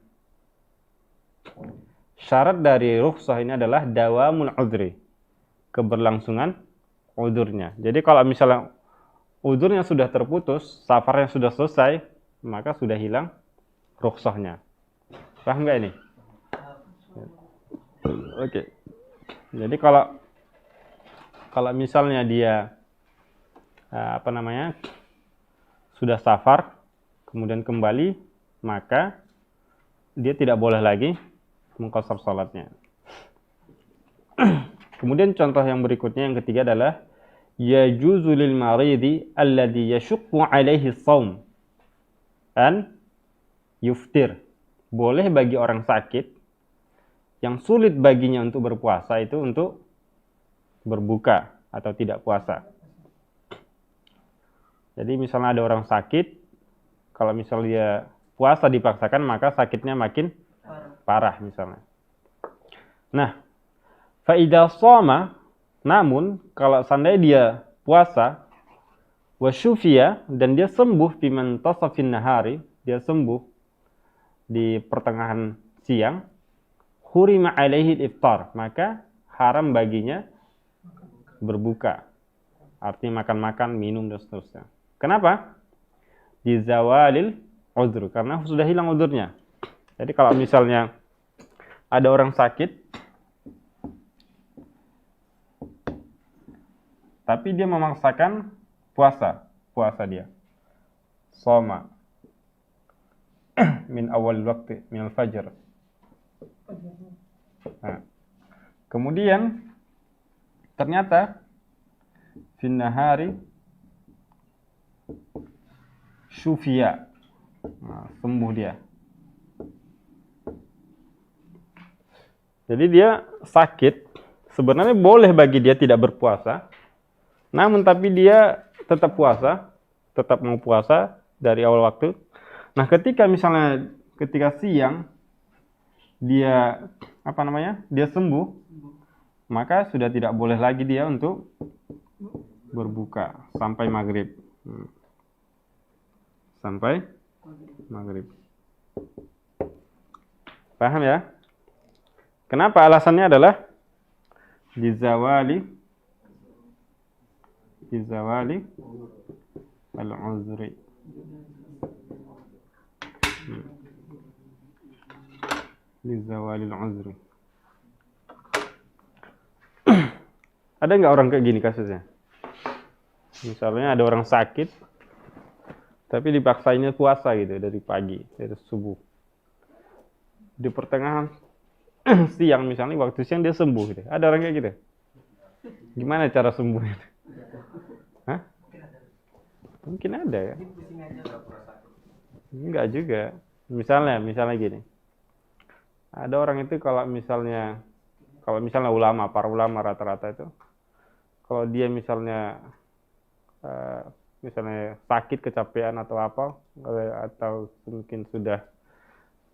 C: syarat dari rukhsah ini adalah dawamul uzri, keberlangsungan uzurnya. Jadi kalau misalnya uzurnya sudah terputus, safarnya sudah selesai, maka sudah hilang rukhsahnya. Paham nggak ini? Oke. Jadi kalau misalnya dia sudah safar kemudian kembali, maka dia tidak boleh lagi mengqasar salatnya. Kemudian contoh yang berikutnya, yang ketiga adalah yajuzu lil maridi alladhi yashuqqu alaihi shaum an yuftir. Boleh bagi orang sakit yang sulit baginya untuk berpuasa itu untuk berbuka atau tidak puasa. Jadi misalnya ada orang sakit, kalau misalnya dia puasa dipaksakan, maka sakitnya makin parah misalnya. Nah, fa idza shoma, namun kalau seandainya dia puasa, wa syufiya, dan dia sembuh fi mantasafin nahari, dia sembuh di pertengahan siang, hurima alaihi iftar, maka haram baginya berbuka. Artinya makan-makan, minum dan seterusnya. Kenapa? Di zawalil uzur, karena sudah hilang uzurnya. Jadi kalau misalnya ada orang sakit tapi dia memaksakan puasa dia. Shoma min awal waktu min al-fajr. Nah, kemudian ternyata fin nahari syufiya, sembuh dia. Jadi dia sakit, sebenarnya boleh bagi dia tidak berpuasa, namun tapi dia tetap puasa, tetap mau puasa dari awal waktu. Nah, ketika siang dia dia sembuh, maka sudah tidak boleh lagi dia untuk berbuka sampai maghrib. Sampai maghrib. Paham ya? Kenapa? Alasannya adalah Dizawali al-uzri. Dizawali al-uzri. Ada nggak orang kayak gini kasusnya? Misalnya ada orang sakit, tapi dipaksainnya puasa gitu dari pagi, dari subuh. Di pertengahan siang misalnya, waktu siang dia sembuh gitu. Ada orang kayak gitu? Gimana cara sembuhnya? Hah? Mungkin ada ya. Enggak juga. Misalnya gini. Ada orang itu kalau misalnya para ulama rata-rata itu, kalau dia misalnya sakit, kecapean atau apa, atau mungkin sudah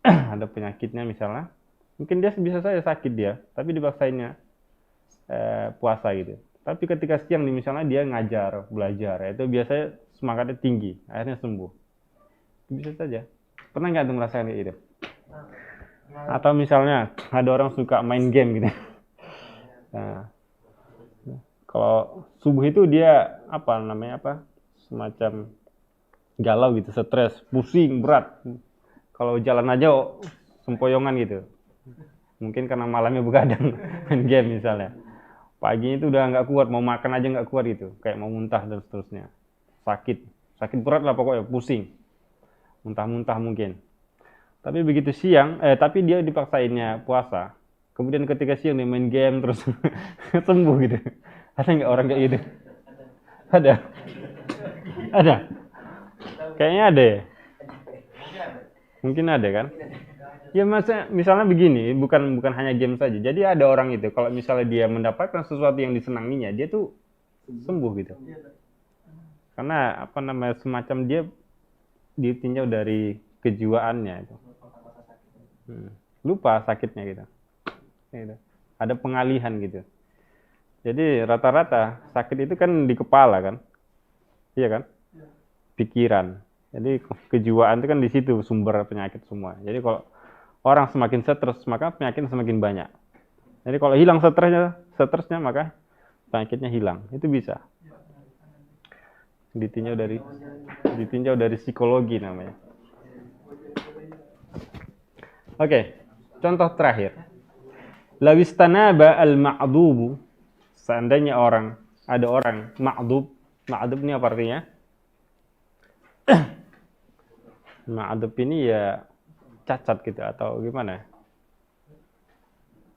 C: ada penyakitnya misalnya, mungkin dia bisa saja sakit dia, tapi dipaksainnya puasa gitu. Tapi ketika siang nih misalnya dia ngajar, belajar, itu biasanya semangatnya tinggi, akhirnya sembuh. Bisa saja. Pernah nggak tuh merasakan kayak gitu? Atau misalnya ada orang suka main game gitu. Nah, kalau subuh itu dia semacam galau gitu, stres, pusing, berat. Kalau jalan aja sempoyongan gitu. Mungkin karena malamnya begadang main game misalnya. Paginya itu udah nggak kuat, mau makan aja nggak kuat gitu, kayak mau muntah dan seterusnya. Sakit berat lah pokoknya, pusing, muntah-muntah mungkin. Tapi begitu siang, tapi dia dipaksainnya puasa. Kemudian ketika siang dia main game terus sembuh gitu. Ada nggak orang kayak gitu? Ada. Kayaknya ada ya. Mungkin ada kan? Ya misalnya begini, bukan hanya game saja. Jadi ada orang itu, kalau misalnya dia mendapatkan sesuatu yang disenanginya, dia tuh sembuh gitu. Karena semacam dia ditinjau dari kejiwaannya itu. Lupa sakitnya gitu. Ada pengalihan gitu. Jadi rata-rata sakit itu kan di kepala kan, iya kan? Pikiran. Jadi kejiwaan itu kan di situ sumber penyakit semua. Jadi kalau orang semakin stres maka penyakit semakin banyak. Jadi kalau hilang stresnya maka penyakitnya hilang. Itu bisa. Ditinjau dari psikologi namanya. Oke, contoh terakhir. Lawistanaba al-ma'dubu, seandainya ada orang ma'dub ini apa artinya? Ma'dub ini ya cacat gitu atau gimana?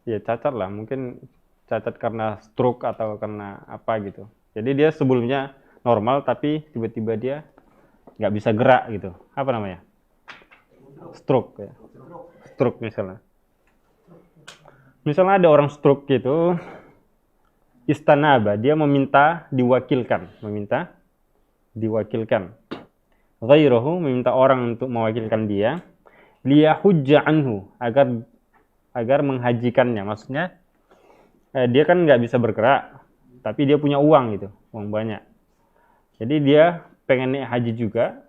C: Ya cacat lah, mungkin cacat karena stroke atau karena apa gitu. Jadi dia sebelumnya normal tapi tiba-tiba dia nggak bisa gerak gitu. Apa namanya? Stroke ya. Stroke misalnya. Misalnya ada orang stroke gitu, istanaba, dia meminta diwakilkan. Ghairahu, meminta orang untuk mewakilkan dia, liyahujja anhu, agar menghajikannya. Maksudnya dia kan nggak bisa bergerak, tapi dia punya uang gitu, uang banyak. Jadi dia pengen naik haji juga.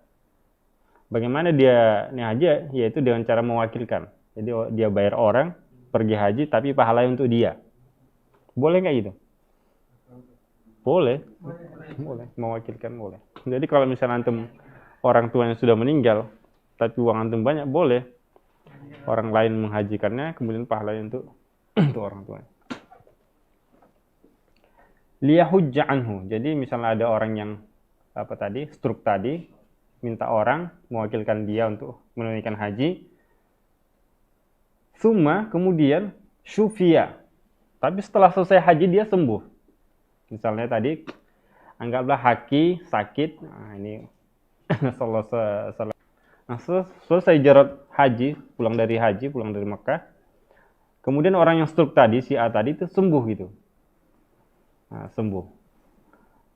C: Bagaimana dia naik haji? Yaitu dengan cara mewakilkan. Jadi dia bayar orang pergi haji, tapi pahalanya untuk dia. Boleh nggak gitu? Boleh, mewakilkan boleh. Jadi kalau misalnya antum orang tuanya sudah meninggal, tapi uang antum banyak, boleh orang lain menghajikannya, kemudian pahalanya untuk orang tuanya. Liyahujja anhu. Jadi misalnya ada orang yang stroke tadi, minta orang mewakilkan dia untuk menunaikan haji. Summa kemudian syufiya. Tapi setelah selesai haji dia sembuh. Misalnya tadi anggaplah haki sakit. Nah, ini selesai jarat haji, pulang dari Mekah. Kemudian orang yang stroke tadi, si A tadi itu sembuh gitu. Nah, sembuh.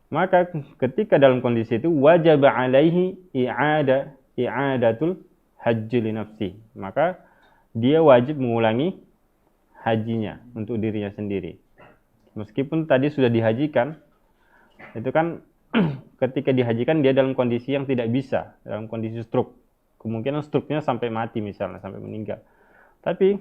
C: Maka ketika dalam kondisi itu wajib alaihi i'adatul haji li nafsi. Maka dia wajib mengulangi hajinya untuk dirinya sendiri. Meskipun tadi sudah dihajikan, itu kan ketika dihajikan dia dalam kondisi yang tidak bisa, dalam kondisi stroke. Kemungkinan stroke-nya sampai mati misalnya, sampai meninggal. Tapi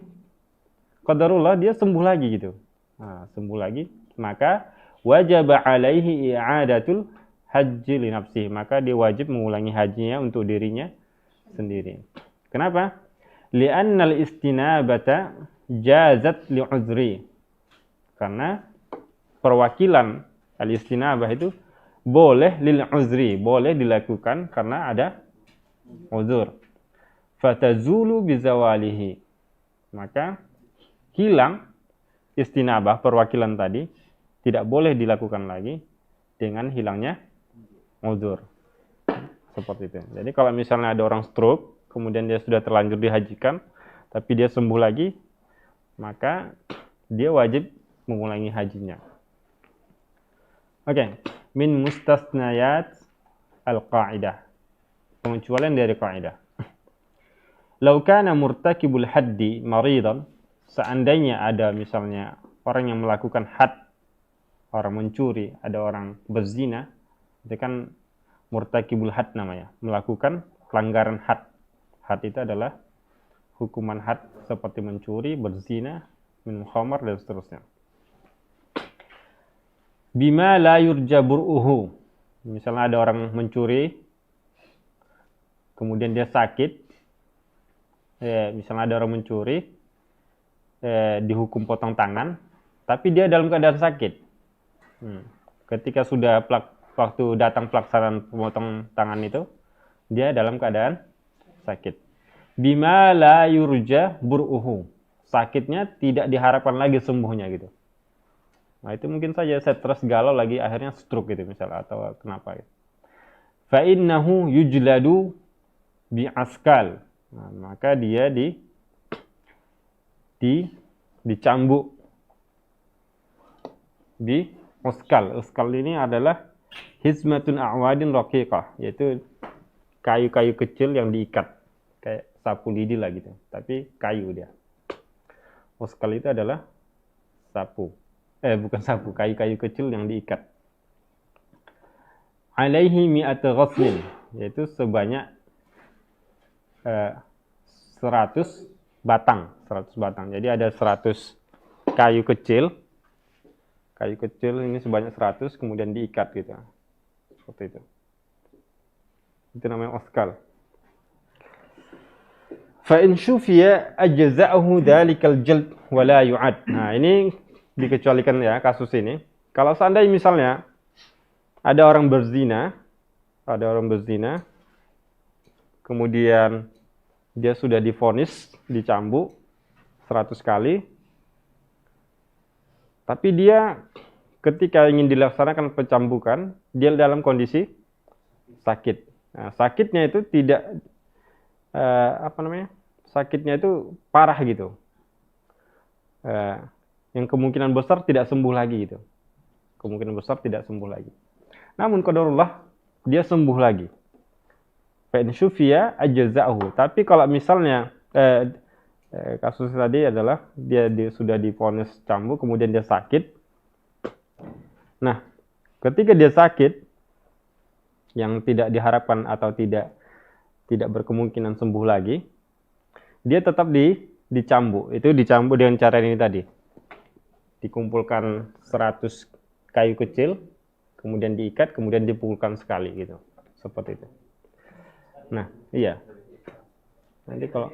C: qadarullah dia sembuh lagi gitu. Nah, sembuh lagi, maka wajib alaihi i'adatul haji li nafsihi. Maka dia wajib mengulangi hajinya untuk dirinya sendiri. Kenapa? Li'annal istinabata jazat li'udhri. Karena perwakilan al-istinabah itu boleh lil uzri, boleh dilakukan karena ada uzur. Fatazulu bizawalihi. Maka hilang istinabah perwakilan tadi, tidak boleh dilakukan lagi dengan hilangnya uzur. Seperti itu. Jadi kalau misalnya ada orang stroke, kemudian dia sudah terlanjur dihajikan, tapi dia sembuh lagi, maka dia wajib mengulangi hajinya. Oke, min mustasnayat al-qa'idah. Pengecualian dari qa'idah. Lau kana murtakibul haddi maridan, seandainya ada misalnya orang yang melakukan had orang mencuri, ada orang berzina, itu kan murtakibul had namanya, melakukan pelanggaran had. Had itu adalah hukuman had seperti mencuri, berzina, minum khamar dan seterusnya. Bima la yurja bur'uhu. Misalnya ada orang mencuri, kemudian dia sakit. Misalnya ada orang mencuri, dihukum potong tangan, tapi dia dalam keadaan sakit. Ketika sudah waktu datang pelaksanaan pemotong tangan itu, dia dalam keadaan sakit. Bima la yurja bur'uhu. Sakitnya tidak diharapkan lagi sembuhnya gitu. Nah itu mungkin saja stres galau lagi akhirnya stroke gitu misalnya atau kenapa gitu. Fa innahu yujladu bi askal. Nah, maka dia dicambuk di uskal. Uskal ini adalah hizmatun a'wadin raqiqah, yaitu kayu-kayu kecil yang diikat kayak sapu lidi lah gitu, tapi kayu dia. Uskal itu adalah sapu. Bukan sapu, kayu-kayu kecil yang diikat. Alaihi mi'atu ghaslin, yaitu sebanyak 100 batang. Jadi ada 100 kayu kecil. Kayu kecil ini sebanyak 100 kemudian diikat gitu. Seperti itu. Itu namanya uskal. Fa in syufiya ajza'ahu dzalikal jald wa la yu'ad. Nah, ini dikecualikan ya kasus ini. Kalau seandainya misalnya ada orang berzina, kemudian dia sudah divonis dicambuk 100 kali, tapi dia ketika ingin dilaksanakan pencambukan, dia dalam kondisi sakit. Nah, sakitnya itu tidak sakitnya itu parah gitu. Yang kemungkinan besar tidak sembuh lagi gitu. Kemungkinan besar tidak sembuh lagi. Namun qadarullah dia sembuh lagi. Fa in syufiya ajza'ahu. Tapi kalau misalnya kasus tadi adalah dia sudah divonis cambuk kemudian dia sakit. Nah, ketika dia sakit yang tidak diharapkan atau tidak berkemungkinan sembuh lagi, dia tetap dicambuk. Itu dicambuk dengan cara ini tadi. Dikumpulkan 100 kayu kecil, kemudian diikat, kemudian dipukulkan sekali gitu. Seperti itu. Nah, iya. Nanti kalau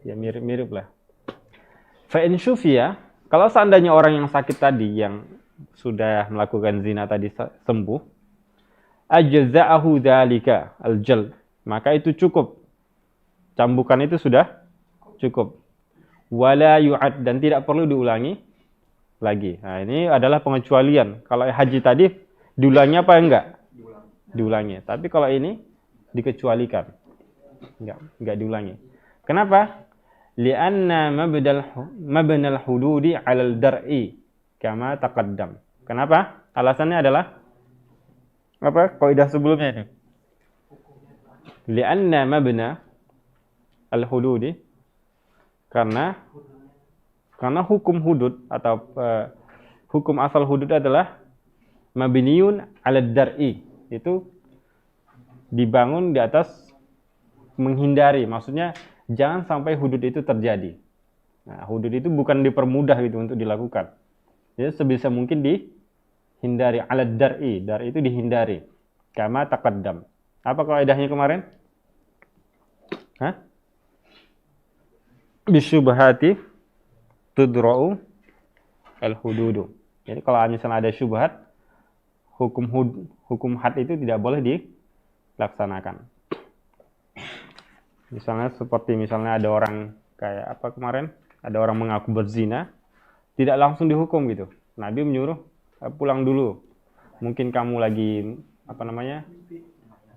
C: ya mirip-mirip lah. Fa in syufiya, kalau seandainya orang yang sakit tadi yang sudah melakukan zina tadi sembuh, ajza'ahu dzalika al-jald, maka itu cukup. Cambukan itu sudah cukup. Wala yu'ad, dan tidak perlu diulangi lagi. Nah, ini adalah pengecualian. Kalau haji tadi diulangi apa enggak? Diulangi. Tapi kalau ini dikecualikan. Enggak diulangi. Kenapa? Li'anna mabnal hududi 'alal dar'i kama taqaddam. Kenapa? Alasannya adalah apa? Kaidah sebelumnya ini. Li'anna mabna al-hududi, karena hukum hudud atau hukum asal hudud adalah mabniun 'ala dar'i, itu dibangun di atas menghindari, maksudnya jangan sampai hudud itu terjadi. Nah, hudud itu bukan dipermudah gitu untuk dilakukan. Jadi sebisa mungkin dihindari, 'ala dar'i, dar'i itu dihindari. Kama taqaddam. Apa kaidahnya kemarin? Bisyubhati tudra'u al-hududu. Jadi kalau misalnya ada syubhat, hukum had itu tidak boleh dilaksanakan. Misalnya ada orang kayak apa kemarin, ada orang mengaku berzina, tidak langsung dihukum gitu. Nabi menyuruh pulang dulu. Mungkin kamu lagi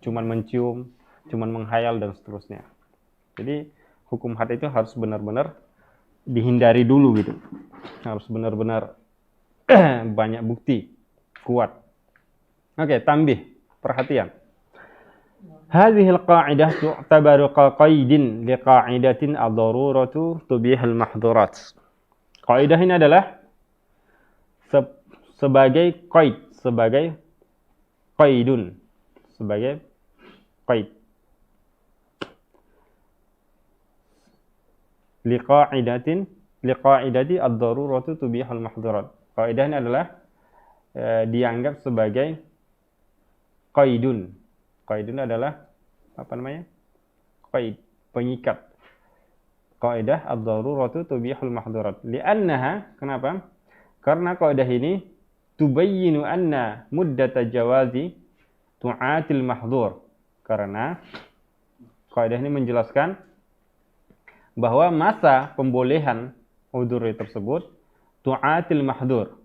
C: cuman mencium, cuman menghayal dan seterusnya. Jadi hukum had itu harus benar-benar dihindari dulu gitu. Harus benar-benar banyak bukti kuat. Oke, tambih, perhatian. Hadhil qa'idah tu'tabaru qaidin liqa'idatin ad-daruratu tubihul mahdhurat. Kaidah ini adalah sebagai qaid, sebagai qaidun, sebagai qaid. Liqa'idati ad-daruratu tubihul mahdhurat. Kaidah ini adalah dianggap sebagai qaidun. Qaidun adalah apa namanya? Qaid, pengikat. Kaidah ad-daruratu tubihul mahdhurat. Li'annaha, kenapa? Karena kaidah ini tubayyinu anna muddata jawazi tu'atil mahdhur. Karena kaidah ini menjelaskan bahwa masa pembolehan udzur tersebut tu'atil mahdhur,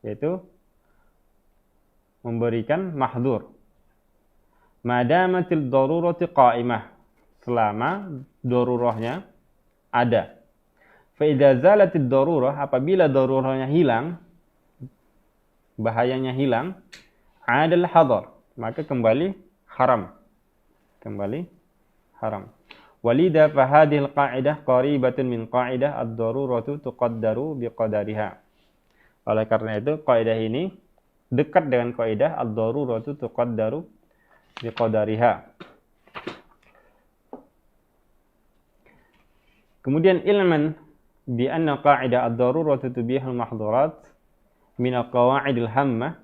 C: yaitu memberikan mahdhur. Madamatil darurati qa'imah, selama darurahnya ada. Fa idza zalatid darurah, apabila darurahnya hilang, bahayanya hilang, adal hadar, maka kembali haram. Kembali haram. Walida fa hadhil qa'idah qaribatun min qa'idah ad-daruratu tuqaddaru biqadariha. Oleh karena itu kaidah ini dekat dengan kaidah ad-daruratu tuqaddaru biqadariha. Kemudian ilman bi anna qa'idah ad-daruratu tubihul mahdhurat min al-qawa'idil hammah.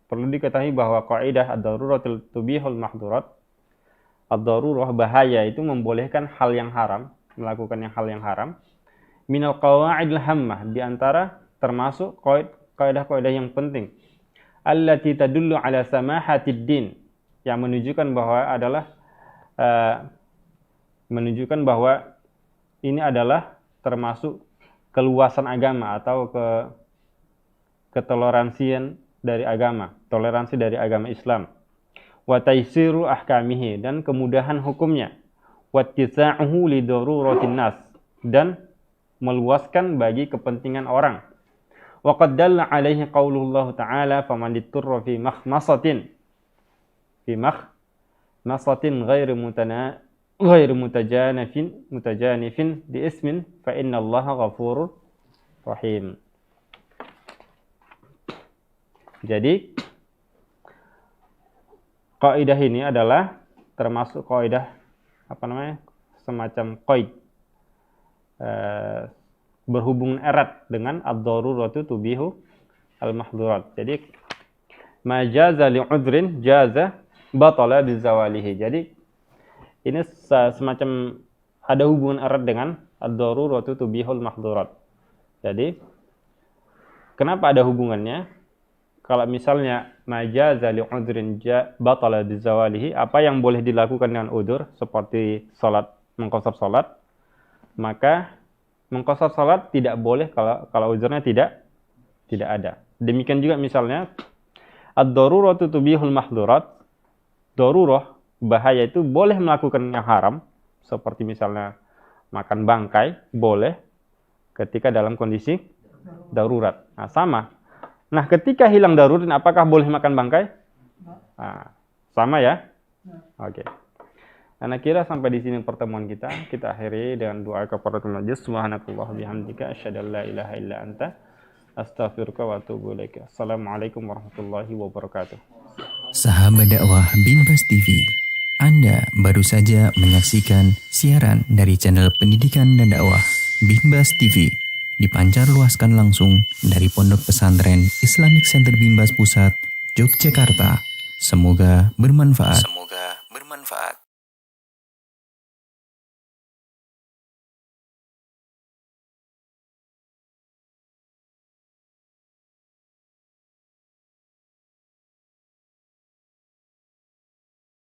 C: Perlu diketahui bahwa kaidah ad-daruratu tubihul mahdhurat, ad-darurah, bahaya itu membolehkan hal yang haram, melakukan hal yang haram. Minal qawa'idil hammah, di antara termasuk kaidah-kaidah yang penting. Allati tadullu ala samahatid din, yang menunjukkan bahwa ini adalah termasuk keluasan agama atau ketoleransian dari agama, toleransi dari agama Islam. Wa taisiru ahkamihi, dan kemudahan hukumnya. Wa tisa'uhu li daruratin nas, dan meluaskan bagi kepentingan orang. Wa qad dalla alaihi qaulullah ta'ala faman ditturra fi makhmasatin ghairu mutajanifin di ismin fa innallaha ghafurur rahim. Jadi kaidah ini adalah termasuk kaidah semacam qaid, berhubungan erat dengan ad-daruratu tubihu al-mahdhurat. Jadi ma jaza li'udhrin jaza batala bizawalihi. Jadi ini semacam ada hubungan erat dengan ad-daruratu tubihul mahdhurat. Jadi kenapa ada hubungannya? Kalau misalnya majaza li'udhrin batala bizawalihi, apa yang boleh dilakukan dengan udzur seperti salat, mengqashar salat, maka mengqashar salat tidak boleh kalau udzurnya tidak ada. Demikian juga misalnya ad-daruratu tubihul mahdhurat, darurah, bahaya itu boleh melakukan yang haram, seperti misalnya makan bangkai, boleh ketika dalam kondisi darurat. Nah, sama. Nah, ketika hilang darurat, apakah boleh makan bangkai? Nah, sama ya? Oke. Anak kira sampai di sini pertemuan kita. Kita akhiri dengan doa kafaratul majlis. Subhanakallah bihamdika asyhadu an la ilaha illa anta astaghfiruka wa atubu ilaik. Assalamualaikum warahmatullahi wabarakatuh.
A: Sahabat dakwah Binbas TV, Anda baru saja menyaksikan siaran dari channel pendidikan dan dakwah Binbas TV, dipancar luaskan langsung dari Pondok Pesantren Islamic Center Binbas Pusat, Yogyakarta. Semoga bermanfaat.